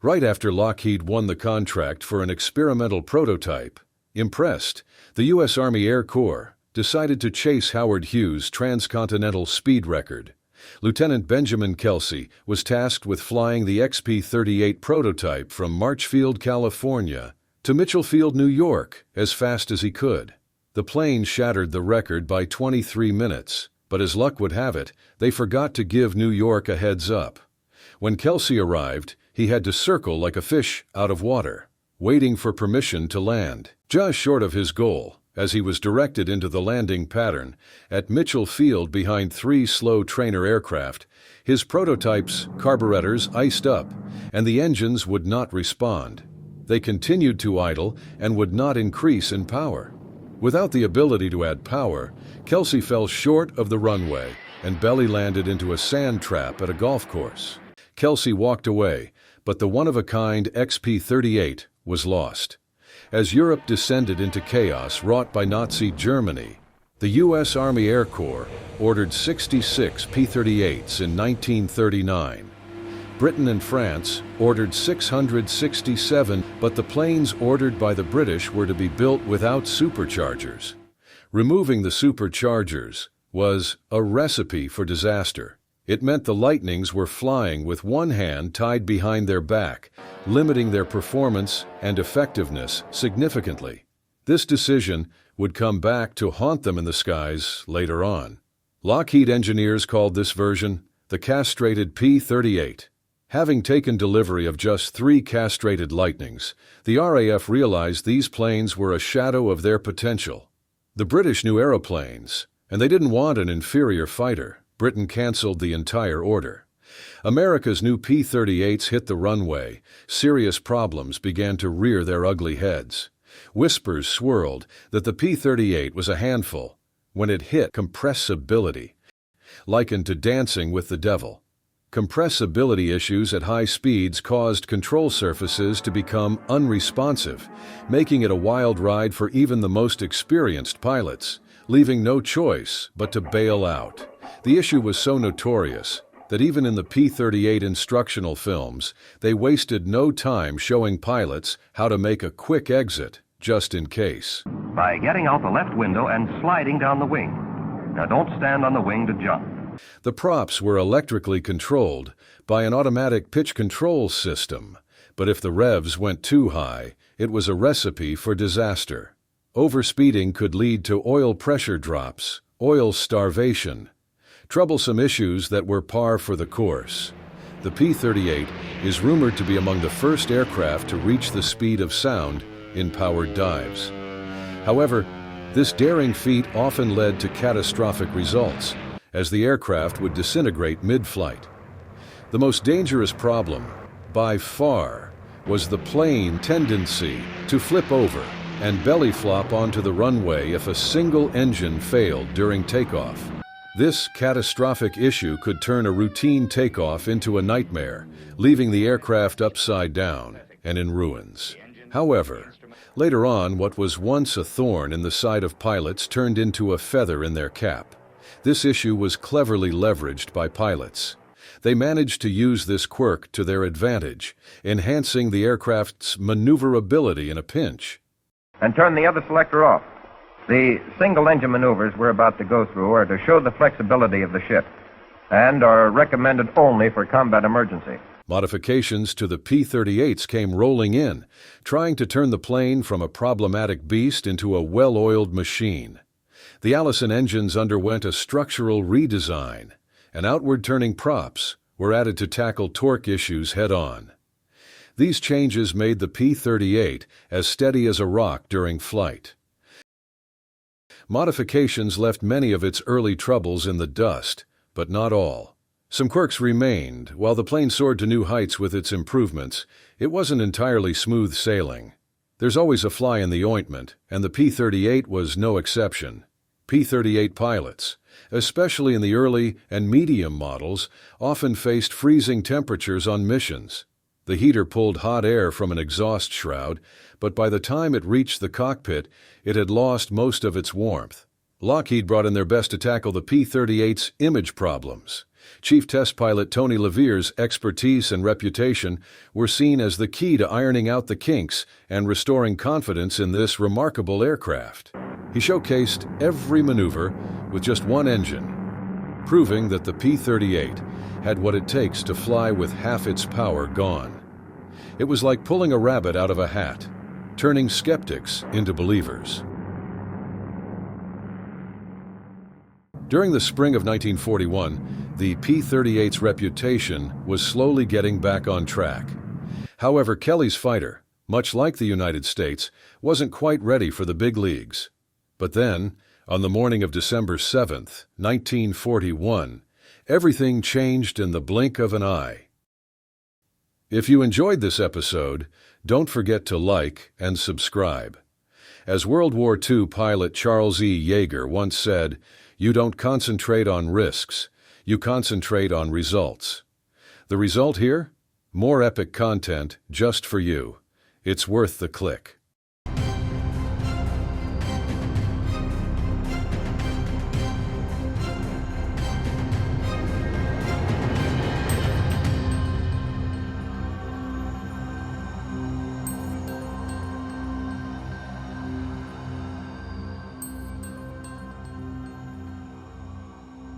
Right after Lockheed won the contract for an experimental prototype, impressed, the U.S. Army Air Corps decided to chase Howard Hughes' transcontinental speed record. Lieutenant Benjamin Kelsey was tasked with flying the XP-38 prototype from Marchfield, California, to Mitchell Field, New York, as fast as he could. The plane shattered the record by 23 minutes, but as luck would have it, they forgot to give New York a heads up. When Kelsey arrived, he had to circle like a fish out of water, waiting for permission to land. Just short of his goal, as he was directed into the landing pattern at Mitchell Field behind 3 slow trainer aircraft, his prototype's carburetors iced up, and the engines would not respond. They continued to idle and would not increase in power. Without the ability to add power, Kelsey fell short of the runway and belly landed into a sand trap at a golf course. Kelsey walked away, but the one-of-a-kind XP-38 was lost. As Europe descended into chaos wrought by Nazi Germany, the U.S. Army Air Corps ordered 66 P-38s in 1939. Britain and France ordered 667, but the planes ordered by the British were to be built without superchargers. Removing the superchargers was a recipe for disaster. It meant the Lightnings were flying with one hand tied behind their back, limiting their performance and effectiveness significantly. This decision would come back to haunt them in the skies later on. Lockheed engineers called this version the castrated P-38. Having taken delivery of just 3 castrated Lightnings, the RAF realized these planes were a shadow of their potential. The British knew aeroplanes, and they didn't want an inferior fighter. Britain canceled the entire order. America's new P-38s hit the runway. Serious problems began to rear their ugly heads. Whispers swirled that the P-38 was a handful when it hit compressibility, likened to dancing with the devil. Compressibility issues at high speeds caused control surfaces to become unresponsive, making it a wild ride for even the most experienced pilots, leaving no choice but to bail out. The issue was so notorious that even in the P-38 instructional films, they wasted no time showing pilots how to make a quick exit, just in case. By getting out the left window and sliding down the wing. Now don't stand on the wing to jump. The props were electrically controlled by an automatic pitch control system, but if the revs went too high, it was a recipe for disaster. Overspeeding could lead to oil pressure drops, oil starvation, troublesome issues that were par for the course. The P-38 is rumored to be among the first aircraft to reach the speed of sound in powered dives. However, this daring feat often led to catastrophic results, as the aircraft would disintegrate mid-flight. The most dangerous problem, by far, was the plane tendency to flip over and belly flop onto the runway if a single engine failed during takeoff. This catastrophic issue could turn a routine takeoff into a nightmare, leaving the aircraft upside down and in ruins. However, later on, what was once a thorn in the side of pilots turned into a feather in their cap. This issue was cleverly leveraged by pilots. They managed to use this quirk to their advantage, enhancing the aircraft's maneuverability in a pinch. And turn the other selector off. The single-engine maneuvers we're about to go through are to show the flexibility of the ship and are recommended only for combat emergency. Modifications to the P-38s came rolling in, trying to turn the plane from a problematic beast into a well-oiled machine. The Allison engines underwent a structural redesign, and outward-turning props were added to tackle torque issues head-on. These changes made the P-38 as steady as a rock during flight. Modifications left many of its early troubles in the dust, but not all. Some quirks remained. While the plane soared to new heights with its improvements, it wasn't entirely smooth sailing. There's always a fly in the ointment, and the P-38 was no exception. P-38 pilots, especially in the early and medium models, often faced freezing temperatures on missions. The heater pulled hot air from an exhaust shroud, but by the time it reached the cockpit, it had lost most of its warmth. Lockheed brought in their best to tackle the P-38's image problems. Chief Test Pilot Tony LaViere's expertise and reputation were seen as the key to ironing out the kinks and restoring confidence in this remarkable aircraft. He showcased every maneuver with just one engine, proving that the P-38 had what it takes to fly with half its power gone. It was like pulling a rabbit out of a hat, turning skeptics into believers. During the spring of 1941, the P-38's reputation was slowly getting back on track. However, Kelly's fighter, much like the United States, wasn't quite ready for the big leagues. But then, on the morning of December 7th, 1941, everything changed in the blink of an eye. If you enjoyed this episode, don't forget to like and subscribe. As World War II pilot Charles E. Yeager once said, "You don't concentrate on risks, you concentrate on results." The result here? More epic content just for you. It's worth the click.